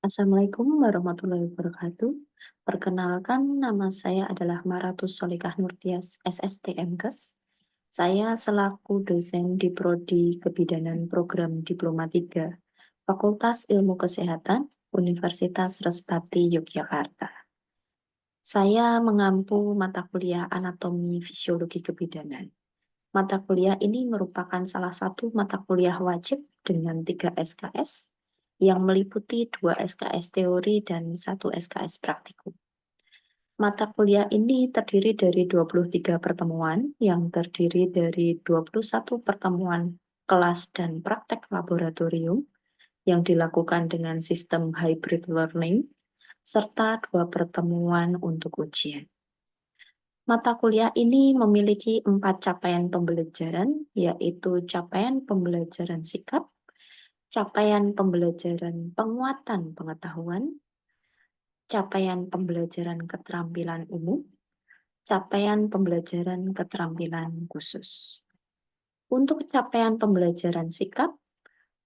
Assalamualaikum warahmatullahi wabarakatuh. Perkenalkan, nama saya adalah Maratus Solikah Nurtias, SST MKes. Saya selaku dosen di Prodi Kebidanan Program Diploma 3, Fakultas Ilmu Kesehatan, Universitas Respati Yogyakarta. Saya mengampu mata kuliah Anatomi Fisiologi Kebidanan. Mata kuliah ini merupakan salah satu mata kuliah wajib dengan 3 SKS yang meliputi 2 SKS teori dan 1 SKS praktikum. Mata kuliah ini terdiri dari 23 pertemuan yang terdiri dari 21 pertemuan kelas dan praktek laboratorium yang dilakukan dengan sistem hybrid learning, serta 2 pertemuan untuk ujian. Mata kuliah ini memiliki 4 capaian pembelajaran, yaitu capaian pembelajaran sikap, capaian pembelajaran penguatan pengetahuan, capaian pembelajaran keterampilan umum, capaian pembelajaran keterampilan khusus. Untuk capaian pembelajaran sikap,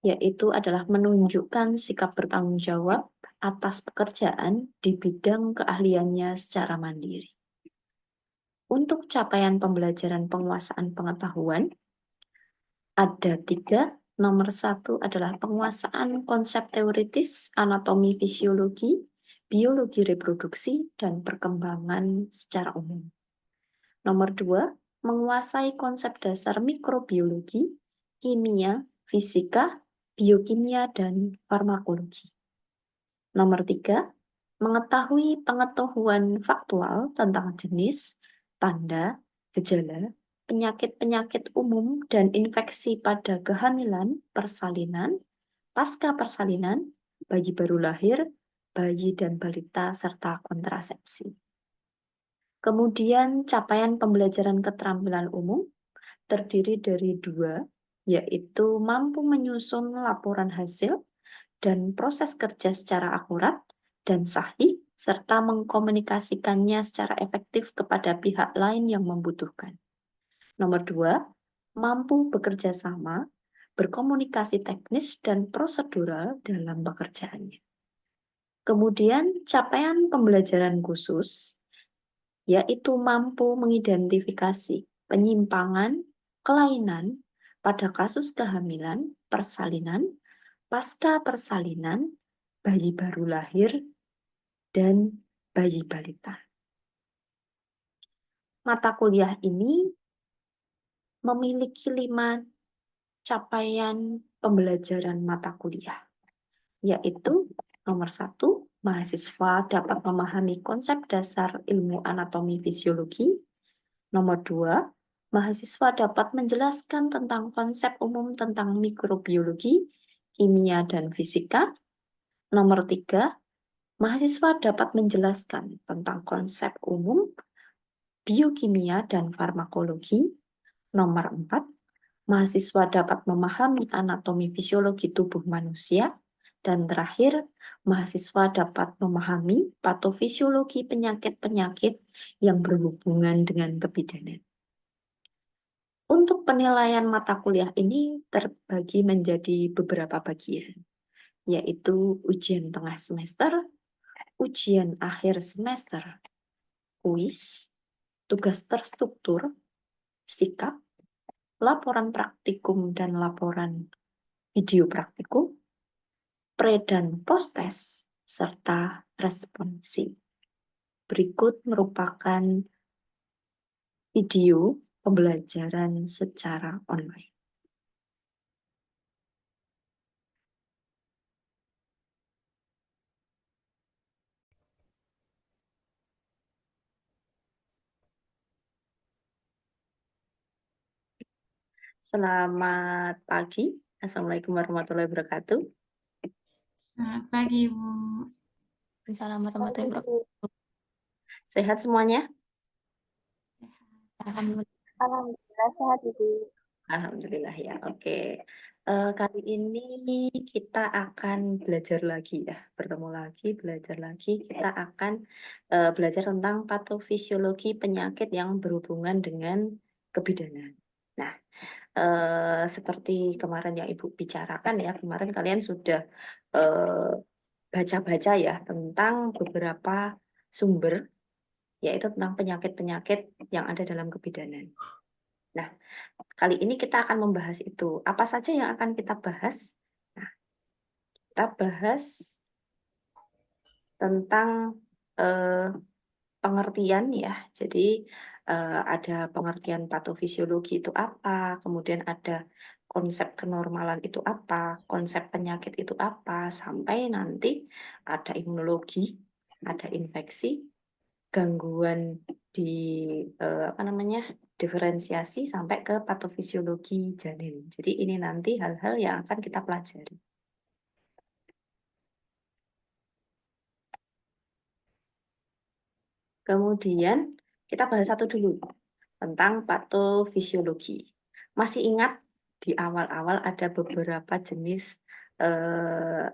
yaitu adalah menunjukkan sikap bertanggung jawab atas pekerjaan di bidang keahliannya secara mandiri. Untuk capaian pembelajaran penguasaan pengetahuan, ada 3. Nomor 1 adalah penguasaan konsep teoritis, anatomi fisiologi, biologi reproduksi, dan perkembangan secara umum. Nomor 2, menguasai konsep dasar mikrobiologi, kimia, fisika, biokimia, dan farmakologi. Nomor 3, mengetahui pengetahuan faktual tentang jenis, tanda, gejala, penyakit-penyakit umum, dan infeksi pada kehamilan, persalinan, pasca persalinan, bayi baru lahir, bayi dan balita, serta kontrasepsi. Kemudian capaian pembelajaran keterampilan umum terdiri dari 2, yaitu mampu menyusun laporan hasil dan proses kerja secara akurat dan sahih, serta mengkomunikasikannya secara efektif kepada pihak lain yang membutuhkan. Nomor 2, mampu bekerja sama, berkomunikasi teknis dan prosedural dalam pekerjaannya. Kemudian capaian pembelajaran khusus, yaitu mampu mengidentifikasi penyimpangan, kelainan pada kasus kehamilan, persalinan, pasca persalinan, bayi baru lahir, dan bayi balita. Mata kuliah ini memiliki 5 capaian pembelajaran mata kuliah, yaitu nomor 1, mahasiswa dapat memahami konsep dasar ilmu anatomi fisiologi. Nomor 2, mahasiswa dapat menjelaskan tentang konsep umum tentang mikrobiologi, kimia, dan fisika. Nomor 3, mahasiswa dapat menjelaskan tentang konsep umum, biokimia, dan farmakologi. Nomor 4, mahasiswa dapat memahami anatomi fisiologi tubuh manusia. Dan terakhir, mahasiswa dapat memahami patofisiologi penyakit-penyakit yang berhubungan dengan kebidanan. Untuk penilaian mata kuliah ini terbagi menjadi beberapa bagian, yaitu ujian tengah semester, ujian akhir semester, kuis, tugas terstruktur, sikap, laporan praktikum dan laporan video praktikum, pre dan post test, serta responsi. Berikut merupakan video pembelajaran secara online. Selamat pagi. Assalamualaikum warahmatullahi wabarakatuh. Selamat pagi, Bu. Assalamualaikum warahmatullahi wabarakatuh. Sehat semuanya? Alhamdulillah sehat, Ibu. Alhamdulillah ya, oke. Kali ini kita akan belajar lagi ya, bertemu lagi, belajar lagi. Kita akan belajar tentang patofisiologi penyakit yang berhubungan dengan kebidanan. Nah, seperti kemarin yang Ibu bicarakan ya, kemarin kalian sudah baca-baca ya tentang beberapa sumber, yaitu tentang penyakit-penyakit yang ada dalam kebidanan. Nah, kali ini kita akan membahas itu. Apa saja yang akan kita bahas? Nah, kita bahas tentang pengertian ya. Jadi ada pengertian patofisiologi itu apa, kemudian ada konsep kenormalan itu apa, konsep penyakit itu apa, sampai nanti ada imunologi, ada infeksi, gangguan di apa namanya, diferensiasi sampai ke patofisiologi janin. Jadi ini nanti hal-hal yang akan kita pelajari. Kemudian kita bahas satu dulu tentang patofisiologi. Masih ingat di awal-awal ada beberapa jenis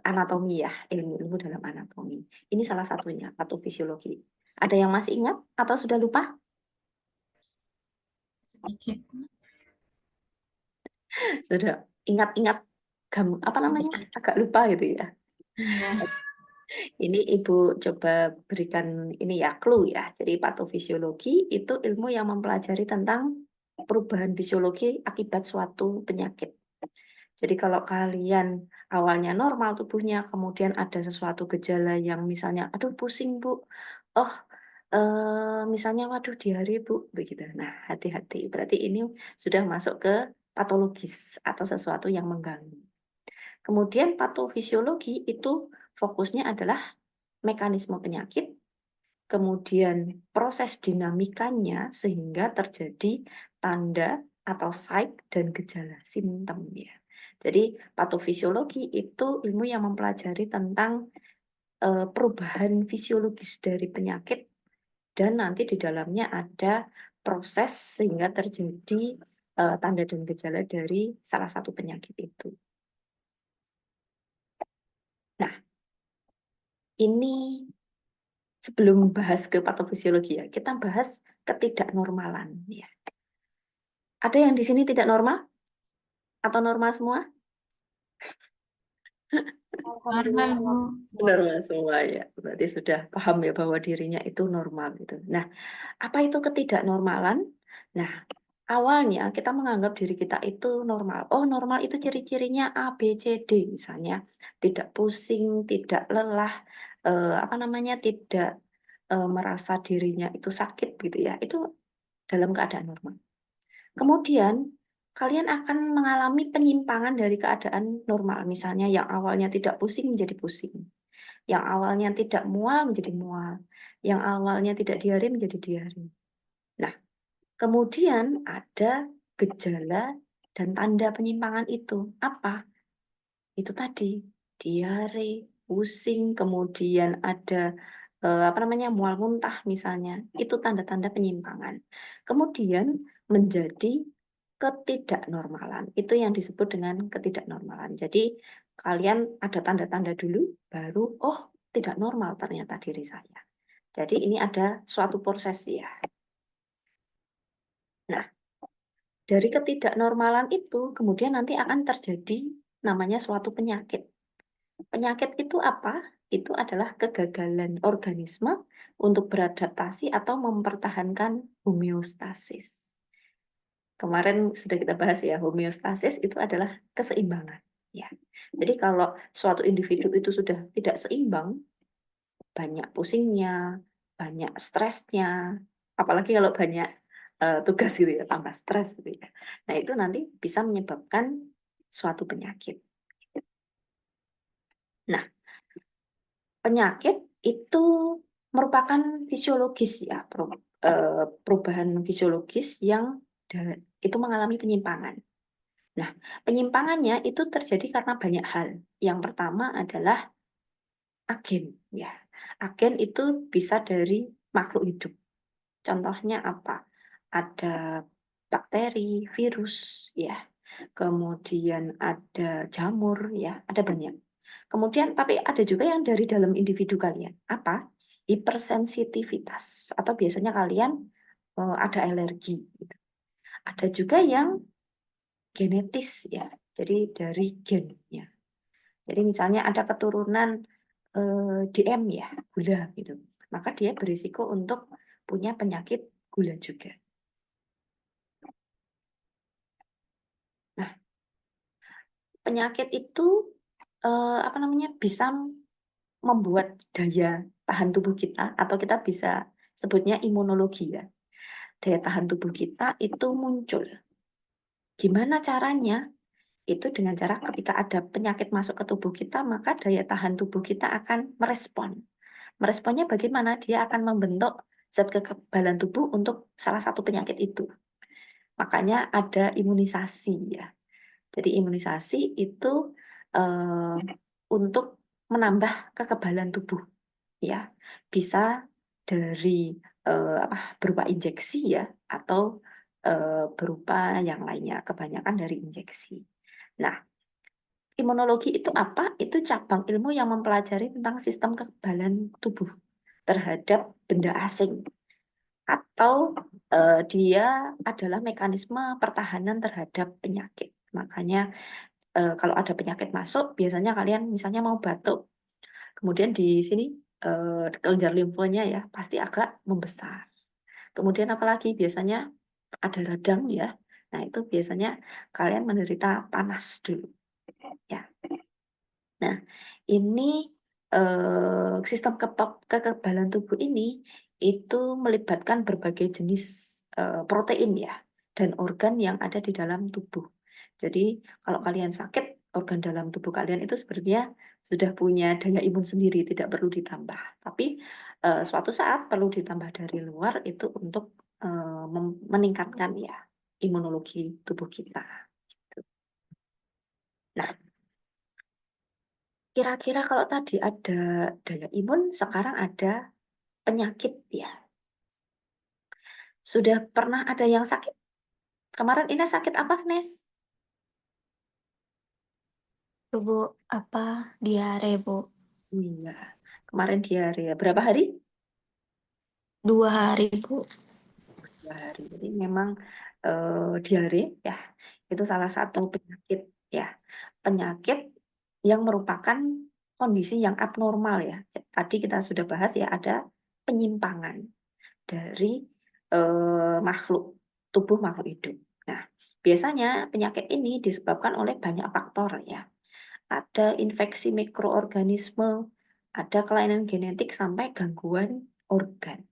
anatomi ya, ilmu-ilmu dalam anatomi. Ini salah satunya, patofisiologi. Ada yang masih ingat atau sudah lupa? Sedikit. Sudah ingat-ingat apa namanya? Agak lupa gitu ya. Iya. Ini Ibu coba berikan ini ya, clue ya. Jadi patofisiologi itu ilmu yang mempelajari tentang perubahan fisiologi akibat suatu penyakit. Jadi kalau kalian awalnya normal tubuhnya, kemudian ada sesuatu gejala yang misalnya, aduh pusing Bu, oh misalnya waduh diare Bu, begitu. Nah hati-hati, berarti ini sudah masuk ke patologis atau sesuatu yang mengganggu. Kemudian patofisiologi itu fokusnya adalah mekanisme penyakit, kemudian proses dinamikanya sehingga terjadi tanda atau sign dan gejala simptom ya. Jadi patofisiologi itu ilmu yang mempelajari tentang perubahan fisiologis dari penyakit dan nanti di dalamnya ada proses sehingga terjadi tanda dan gejala dari salah satu penyakit itu. Nah, ini sebelum bahas ke patofisiologi ya, kita bahas ketidaknormalan ya. Ada yang di sini tidak normal? Atau normal semua? Normal, Bu. Normal semua ya. Berarti sudah paham ya bahwa dirinya itu normal gitu. Nah, apa itu ketidaknormalan? Nah, awalnya kita menganggap diri kita itu normal. Oh, normal itu ciri-cirinya A, B, C, D misalnya. Tidak pusing, tidak lelah, apa namanya, tidak merasa dirinya itu sakit gitu ya. Itu dalam keadaan normal. Kemudian kalian akan mengalami penyimpangan dari keadaan normal. Misalnya yang awalnya tidak pusing menjadi pusing. Yang awalnya tidak mual menjadi mual. Yang awalnya tidak diare menjadi diare. Nah, kemudian ada gejala dan tanda penyimpangan itu. Apa? Itu tadi, diare, pusing, kemudian ada apa namanya, mual muntah misalnya. Itu tanda-tanda penyimpangan. Kemudian menjadi ketidaknormalan. Itu yang disebut dengan ketidaknormalan. Jadi kalian ada tanda-tanda dulu, baru oh tidak normal ternyata diri saya. Jadi ini ada suatu proses ya. Nah, dari ketidaknormalan itu kemudian nanti akan terjadi namanya suatu penyakit. Penyakit itu apa? Itu adalah kegagalan organisme untuk beradaptasi atau mempertahankan homeostasis. Kemarin sudah kita bahas ya, homeostasis itu adalah keseimbangan. Ya. Jadi kalau suatu individu itu sudah tidak seimbang, banyak pusingnya, banyak stresnya, apalagi kalau banyak tugas gitu ya, tambah stres gitu ya. Nah itu nanti bisa menyebabkan suatu penyakit. Nah, penyakit itu merupakan fisiologis ya, perubahan fisiologis yang itu mengalami penyimpangan. Nah, penyimpangannya itu terjadi karena banyak hal. Yang pertama adalah agen ya. Agen itu bisa dari makhluk hidup. Contohnya apa? Ada bakteri, virus ya. Kemudian ada jamur ya, ada banyak. Kemudian tapi ada juga yang dari dalam individu kalian. Apa? Hipersensitivitas atau biasanya kalian ada alergi gitu. Ada juga yang genetis ya. Jadi dari gen ya. Jadi misalnya ada keturunan DM ya, gula gitu. Maka dia berisiko untuk punya penyakit gula juga. Nah, penyakit itu bisa membuat daya tahan tubuh kita, atau kita bisa sebutnya imunologi ya. Daya tahan tubuh kita itu muncul. Gimana caranya? Itu dengan cara ketika ada penyakit masuk ke tubuh kita, maka daya tahan tubuh kita akan merespon. Meresponnya bagaimana? Dia akan membentuk zat kekebalan tubuh untuk salah satu penyakit itu. Makanya ada imunisasi ya. Jadi imunisasi itu untuk menambah kekebalan tubuh ya. Bisa dari berupa injeksi ya, atau berupa yang lainnya, kebanyakan dari injeksi. Nah, imunologi itu apa? Itu cabang ilmu yang mempelajari tentang sistem kekebalan tubuh terhadap benda asing, atau dia adalah mekanisme pertahanan terhadap penyakit. Makanya kalau ada penyakit masuk, biasanya kalian misalnya mau batuk, kemudian di sini kelenjar limfonya ya pasti agak membesar. Kemudian apalagi biasanya ada radang ya. Nah, itu biasanya kalian menderita panas dulu ya. Nah, ini sistem kekebalan tubuh ini itu melibatkan berbagai jenis protein ya, dan organ yang ada di dalam tubuh. Jadi kalau kalian sakit, organ dalam tubuh kalian itu sebenarnya sudah punya daya imun sendiri, tidak perlu ditambah. Tapi suatu saat perlu ditambah dari luar itu untuk meningkatkan ya imunologi tubuh kita. Nah, kira-kira kalau tadi ada daya imun, sekarang ada penyakit ya. Sudah pernah ada yang sakit? Kemarin Ines sakit apa, Nes? Bu, diare, Bu. Iya, kemarin diare. Berapa hari? 2 hari, Bu. 2 hari. Jadi memang diare ya, itu salah satu penyakit ya. Penyakit yang merupakan kondisi yang abnormal ya. Tadi kita sudah bahas ya, ada penyimpangan dari tubuh makhluk hidup. Nah, biasanya penyakit ini disebabkan oleh banyak faktor ya. Ada infeksi mikroorganisme, ada kelainan genetik, sampai gangguan organ.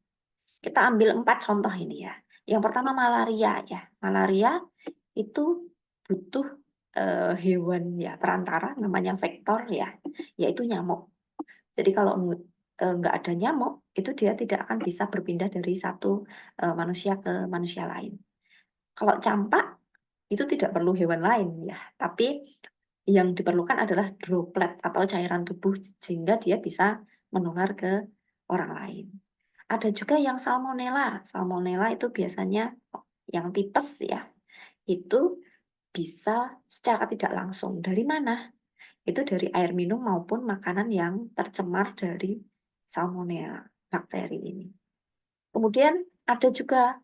Kita ambil 4 contoh ini ya. Yang pertama malaria ya. Malaria itu butuh hewan ya perantara, namanya vektor ya, yaitu nyamuk. Jadi kalau nggak ada nyamuk, itu dia tidak akan bisa berpindah dari satu manusia ke manusia lain. Kalau campak, itu tidak perlu hewan lain ya, tapi yang diperlukan adalah droplet atau cairan tubuh, sehingga dia bisa menular ke orang lain. Ada juga yang salmonella. Salmonella itu biasanya yang tipes ya, itu bisa secara tidak langsung. Dari mana? Itu dari air minum maupun makanan yang tercemar dari salmonella bakteri ini. Kemudian ada juga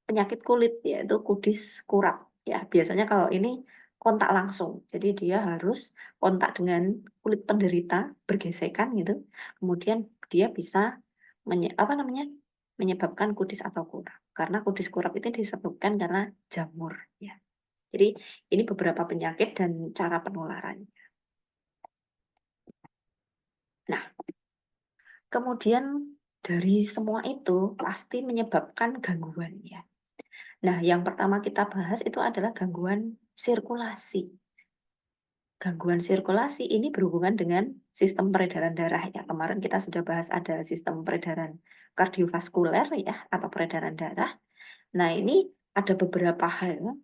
penyakit kulit, yaitu kudis kurap ya. Biasanya kalau ini kontak langsung, jadi dia harus kontak dengan kulit penderita, bergesekan gitu, kemudian dia bisa menyebabkan kudis atau kurap. Karena kudis kurap itu disebabkan karena jamur ya. Jadi ini beberapa penyakit dan cara penularannya. Nah, kemudian dari semua itu pasti menyebabkan gangguan ya. Nah, yang pertama kita bahas itu adalah gangguan sirkulasi. Gangguan sirkulasi ini berhubungan dengan sistem peredaran darah ya. Kemarin kita sudah bahas ada sistem peredaran kardiovaskuler ya, atau peredaran darah. Nah, ini ada beberapa hal.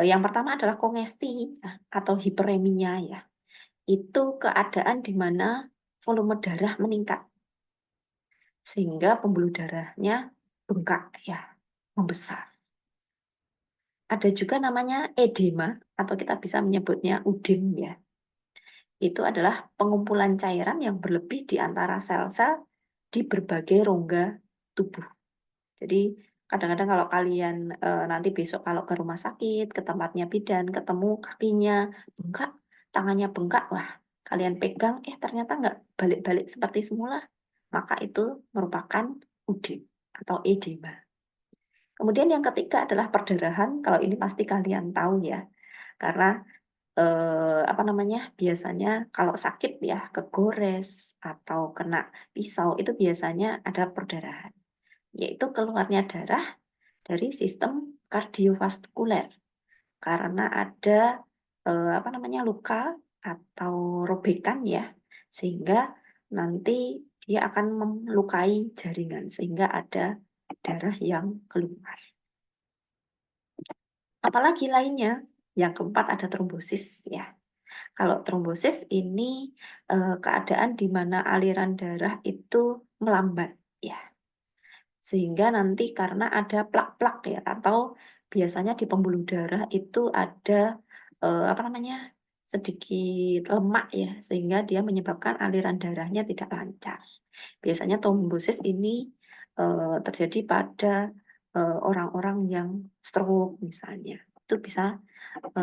Yang pertama adalah kongesti ya, atau hiperemia ya. Itu keadaan di mana volume darah meningkat sehingga pembuluh darahnya bengkak ya, membesar. Ada juga namanya edema, atau kita bisa menyebutnya udem ya. Itu adalah pengumpulan cairan yang berlebih di antara sel-sel di berbagai rongga tubuh. Jadi kadang-kadang kalau kalian nanti besok kalau ke rumah sakit, ke tempatnya bidan, ketemu kakinya bengkak, tangannya bengkak, wah kalian pegang, ternyata nggak balik-balik seperti semula, maka itu merupakan UD atau edema. Kemudian yang ketiga adalah perdarahan. Kalau ini pasti kalian tahu ya, karena biasanya kalau sakit ya, kegores atau kena pisau itu biasanya ada perdarahan, yaitu keluarnya darah dari sistem kardiovaskuler karena ada luka atau robekan ya, sehingga nanti dia akan melukai jaringan sehingga ada darah yang keluar. Apalagi lainnya, yang keempat ada trombosis ya. Kalau trombosis ini keadaan di mana aliran darah itu melambat ya. Sehingga nanti karena ada plak-plak ya, atau biasanya di pembuluh darah itu ada sedikit lemak ya, sehingga dia menyebabkan aliran darahnya tidak lancar. Biasanya trombosis ini terjadi pada orang-orang yang stroke misalnya. Itu bisa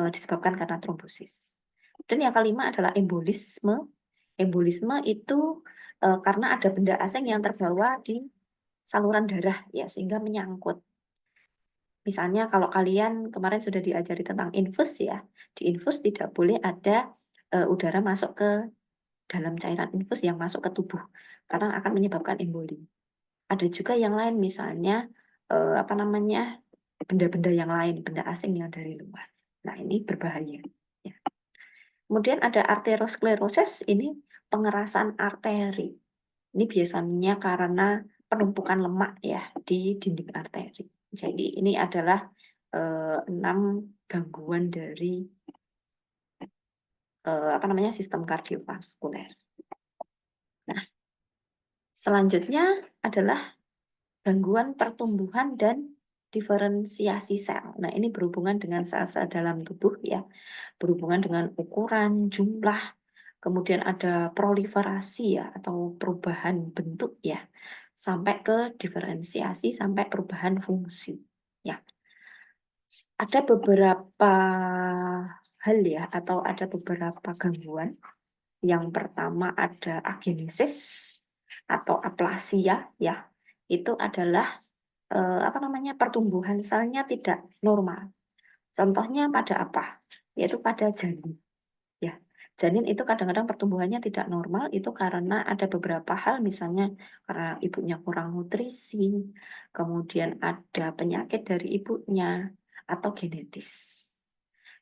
disebabkan karena trombosis. Dan yang kelima adalah embolisme. Embolisme itu karena ada benda asing yang terbawa di saluran darah ya, sehingga menyangkut. Misalnya kalau kalian kemarin sudah diajari tentang infus ya, di infus tidak boleh ada udara masuk ke dalam cairan infus yang masuk ke tubuh karena akan menyebabkan emboli. Ada juga yang lain misalnya benda-benda yang lain, benda asing yang dari luar. Nah, ini berbahaya ya. Kemudian ada arteriosklerosis, ini pengerasan arteri. Ini biasanya karena penumpukan lemak ya di dinding arteri. Jadi ini adalah 6 gangguan dari sistem kardiovaskuler. Nah, selanjutnya adalah gangguan pertumbuhan dan diferensiasi sel. Nah, ini berhubungan dengan sel-sel dalam tubuh ya, berhubungan dengan ukuran, jumlah, kemudian ada proliferasi ya atau perubahan bentuk ya, sampai ke diferensiasi sampai perubahan fungsi ya. Ada beberapa hal ya atau ada beberapa gangguan. Yang pertama ada agenesis atau aplasia ya. Itu adalah pertumbuhan selnya tidak normal. Contohnya pada apa? Yaitu pada janin. Ya, janin itu kadang-kadang pertumbuhannya tidak normal itu karena ada beberapa hal, misalnya karena ibunya kurang nutrisi, kemudian ada penyakit dari ibunya atau genetis.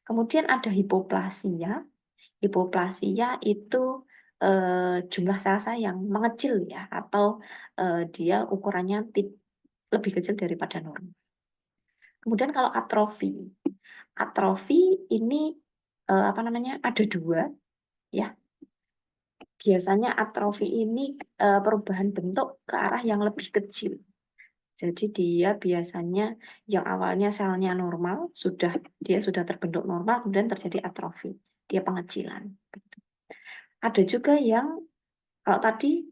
Kemudian ada hipoplasia. Hipoplasia itu jumlah sel-sel yang mengecil ya, atau dia ukurannya lebih kecil daripada normal. Kemudian kalau atrofi, atrofi ini ada dua ya. Biasanya atrofi ini perubahan bentuk ke arah yang lebih kecil. Jadi dia biasanya yang awalnya selnya normal, dia sudah terbentuk normal, kemudian terjadi atrofi, dia pengecilan. Ada juga yang kalau tadi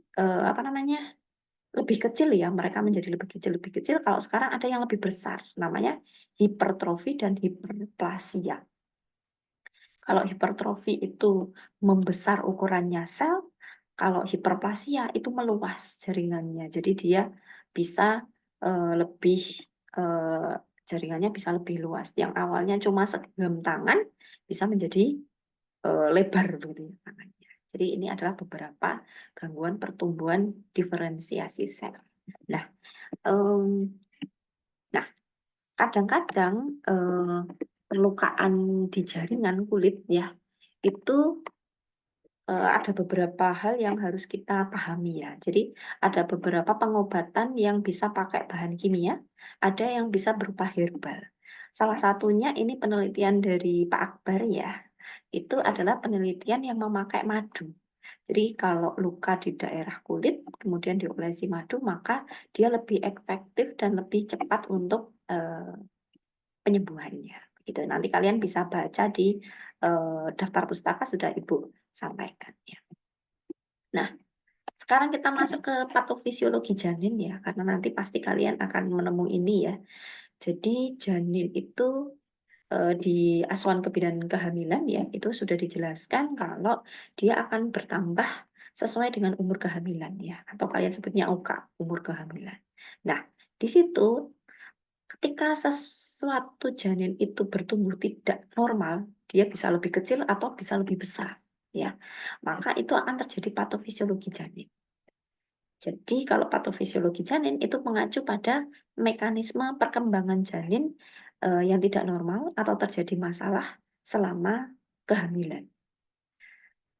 lebih kecil ya, mereka menjadi lebih kecil. Kalau sekarang ada yang lebih besar, namanya hipertrofi dan hiperplasia. Kalau hipertrofi itu membesar ukurannya sel, kalau hiperplasia itu meluas jaringannya. Jadi dia bisa jaringannya bisa lebih luas. Yang awalnya cuma segenggam tangan bisa menjadi lebar begitu tangannya. Jadi ini adalah beberapa gangguan pertumbuhan diferensiasi sel. Nah, kadang-kadang perlukaan di jaringan kulit ya itu ada beberapa hal yang harus kita pahami ya. Jadi ada beberapa pengobatan yang bisa pakai bahan kimia, ada yang bisa berupa herbal. Salah satunya ini penelitian dari Pak Akbar ya. Itu adalah penelitian yang memakai madu. Jadi kalau luka di daerah kulit kemudian diolesi madu, maka dia lebih efektif dan lebih cepat untuk penyembuhannya. Gitu. Nanti kalian bisa baca di daftar pustaka sudah Ibu sampaikan ya. Nah, sekarang kita masuk ke patofisiologi janin ya, karena nanti pasti kalian akan menemui ini ya. Jadi janin itu di asuhan kebidanan kehamilan ya, itu sudah dijelaskan kalau dia akan bertambah sesuai dengan umur kehamilan ya, atau kalian sebutnya UK, umur kehamilan. Nah, di situ ketika sesuatu janin itu bertumbuh tidak normal, dia bisa lebih kecil atau bisa lebih besar ya. Maka itu akan terjadi patofisiologi janin. Jadi kalau patofisiologi janin itu mengacu pada mekanisme perkembangan janin yang tidak normal atau terjadi masalah selama kehamilan.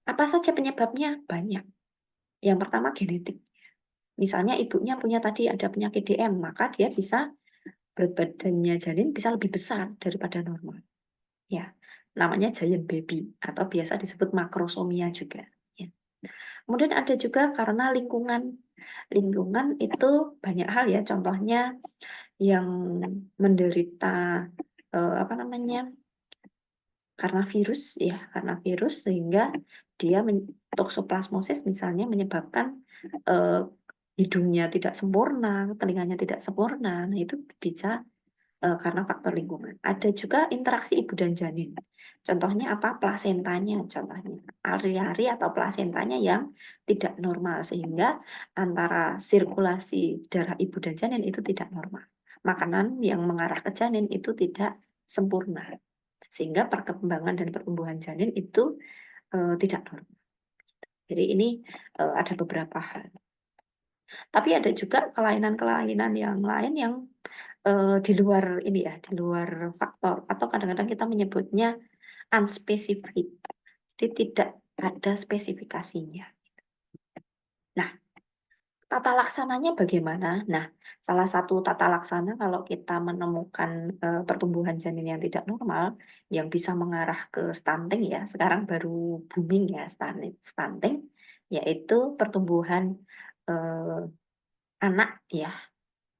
Apa saja penyebabnya? Banyak. Yang pertama genetik. Misalnya ibunya punya tadi ada penyakit DM, maka dia bisa berat badannya janin bisa lebih besar daripada normal. Ya, namanya giant baby atau biasa disebut makrosomia juga. Ya. Kemudian ada juga karena lingkungan. Lingkungan itu banyak hal ya, contohnya yang menderita apa namanya? Karena virus sehingga dia toksoplasmosis misalnya menyebabkan hidungnya tidak sempurna, telinganya tidak sempurna. Nah, itu bisa karena faktor lingkungan. Ada juga interaksi ibu dan janin. Contohnya apa? Plasentanya, contohnya. Ari-ari atau plasentanya yang tidak normal, sehingga antara sirkulasi darah ibu dan janin itu tidak normal. Makanan yang mengarah ke janin itu tidak sempurna. Sehingga perkembangan dan pertumbuhan janin itu tidak normal. Jadi ini ada beberapa hal. Tapi ada juga kelainan-kelainan yang lain yang di luar ini ya, di luar faktor atau kadang-kadang kita menyebutnya unspecific. Jadi tidak ada spesifikasinya. Nah, tata laksananya bagaimana? Nah, salah satu tata laksana kalau kita menemukan pertumbuhan janin yang tidak normal yang bisa mengarah ke stunting ya, sekarang baru booming ya stunting, yaitu pertumbuhan anak ya,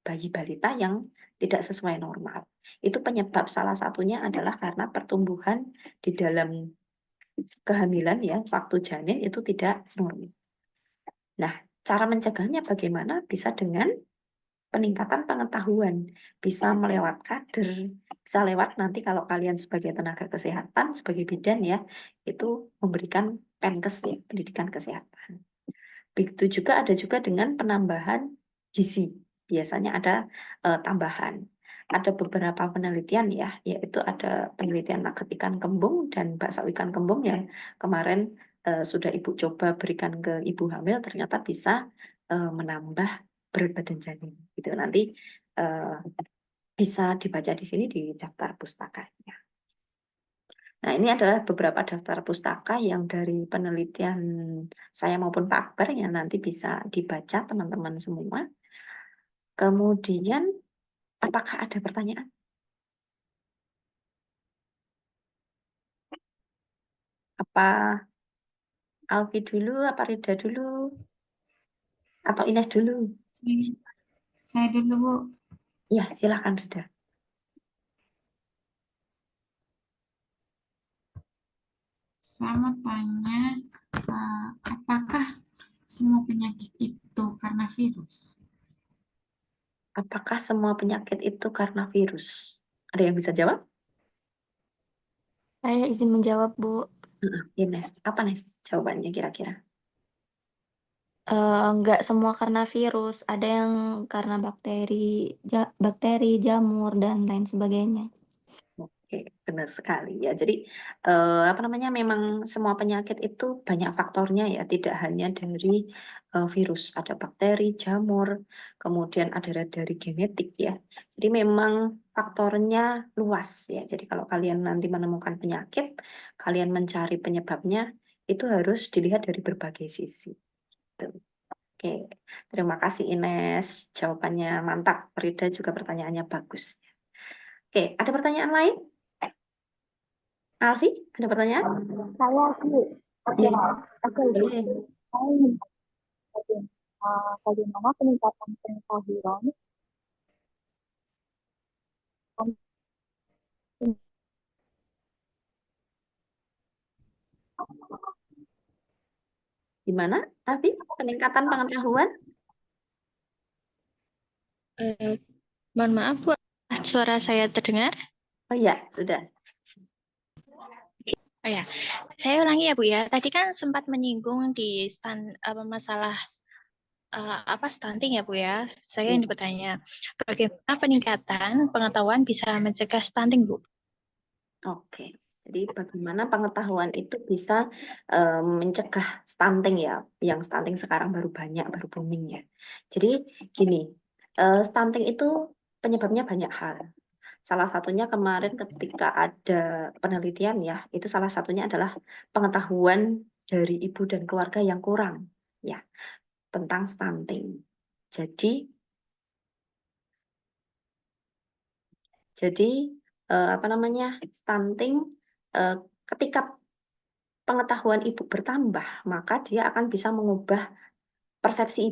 bayi balita yang tidak sesuai normal. Itu penyebab salah satunya adalah karena pertumbuhan di dalam kehamilan ya, waktu janin itu tidak normal. Nah, cara mencegahnya bagaimana? Bisa dengan peningkatan pengetahuan, bisa melewat kader, bisa lewat nanti kalau kalian sebagai tenaga kesehatan, sebagai bidan ya, itu memberikan penkes ya, pendidikan kesehatan. Begitu juga ada juga dengan penambahan gizi. Biasanya ada tambahan. Ada beberapa penelitian ya, yaitu ada penelitian nugget ikan kembung dan bakso ikan kembung yang kemarin sudah Ibu coba berikan ke ibu hamil, ternyata bisa menambah berat badan janin. Gitu. Nanti bisa dibaca di sini di daftar pustakanya. Nah, ini adalah beberapa daftar pustaka yang dari penelitian saya maupun Pak Akbar yang nanti bisa dibaca teman-teman semua. Kemudian, apakah ada pertanyaan? Apa Alfi dulu, apa Rida dulu, atau Ines dulu? Saya dulu, Bu. Ya, silakan Rida. Saya mau tanya, apakah semua penyakit itu karena virus? Apakah semua penyakit itu karena virus? Ada yang bisa jawab? Saya izin menjawab, Bu. Ines, apa Nes jawabannya kira-kira? Nggak semua karena virus, ada yang karena bakteri, jamur, dan lain sebagainya. Oke, benar sekali ya. Jadi apa namanya? Memang semua penyakit itu banyak faktornya ya, tidak hanya dari virus, ada bakteri, jamur, kemudian ada dari genetik ya. Jadi memang faktornya luas ya. Jadi kalau kalian nanti menemukan penyakit, kalian mencari penyebabnya itu harus dilihat dari berbagai sisi. Gitu. Oke, terima kasih Ines. Jawabannya mantap. Rida juga pertanyaannya bagus. Oke, ada pertanyaan lain? Alfi, ada pertanyaan? Saya sih, oke, Iya, oke, Ibu. boleh. Saya ingin bagaimana peningkatan pengetahuan Gimana, Alfi? Peningkatan pengetahuan? Mohon maaf, Bu. Suara saya terdengar? Oh iya, sudah. Oh ya, saya ulangi ya Bu ya. Tadi kan sempat menyinggung di masalah stunting ya Bu ya. Saya yang bertanya, bagaimana peningkatan pengetahuan bisa mencegah stunting Bu? Oke, jadi bagaimana pengetahuan itu bisa mencegah stunting ya, yang stunting sekarang baru banyak, baru booming ya. Jadi gini, stunting itu penyebabnya banyak hal. Salah satunya kemarin ketika ada penelitian ya, itu salah satunya adalah pengetahuan dari ibu dan keluarga yang kurang ya tentang stunting. Jadi stunting ketika pengetahuan ibu bertambah, maka dia akan bisa mengubah persepsi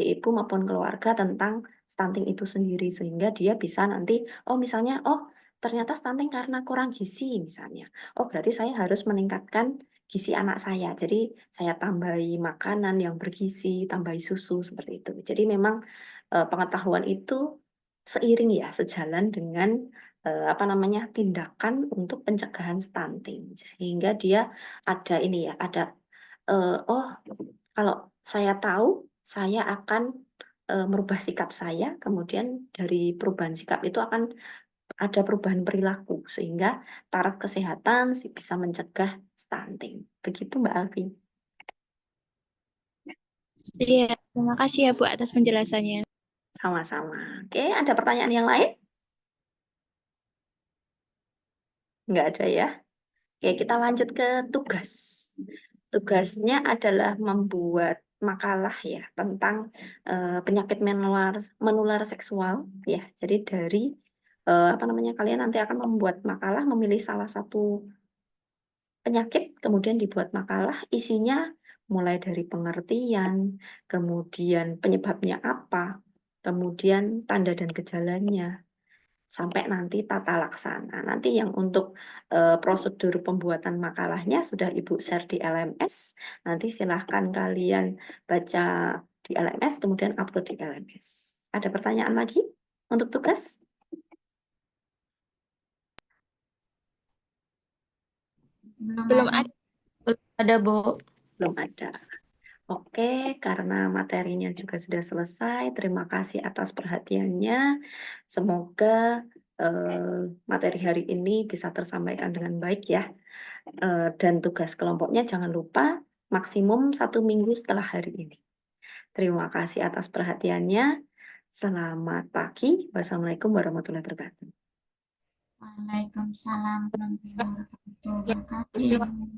ibu maupun keluarga tentang stunting itu sendiri, sehingga dia bisa nanti, misalnya, ternyata stunting karena kurang gizi misalnya. Berarti saya harus meningkatkan gizi anak saya. Jadi saya tambahi makanan yang bergizi, tambahi susu seperti itu. Jadi memang pengetahuan itu seiring ya, sejalan dengan tindakan untuk pencegahan stunting. Sehingga dia ada ini ya, ada kalau saya tahu, saya akan merubah sikap saya, kemudian dari perubahan sikap itu akan ada perubahan perilaku, sehingga taraf kesehatan bisa mencegah stunting. Begitu Mbak Alfi. Iya, terima kasih ya Bu atas penjelasannya. Sama-sama. Oke, ada pertanyaan yang lain? Nggak ada ya? Oke, kita lanjut ke tugas. Tugasnya adalah membuat makalah ya tentang penyakit menular seksual ya. Jadi dari kalian nanti akan membuat makalah, memilih salah satu penyakit, kemudian dibuat makalah, isinya mulai dari pengertian, kemudian penyebabnya apa, kemudian tanda dan gejalanya, sampai nanti tata laksana. Nanti yang untuk prosedur pembuatan makalahnya sudah Ibu share di LMS. Nanti silahkan kalian baca di LMS, kemudian upload di LMS. Ada pertanyaan lagi untuk tugas? Belum ada. Ada, Bu. Belum ada. Oke, karena materinya juga sudah selesai, terima kasih atas perhatiannya. Semoga materi hari ini bisa tersampaikan dengan baik ya. Dan tugas kelompoknya jangan lupa maksimum 1 minggu setelah hari ini. Terima kasih atas perhatiannya. Selamat pagi. Wassalamualaikum warahmatullahi wabarakatuh. Waalaikumsalam warahmatullahi wabarakatuh. Terima kasih.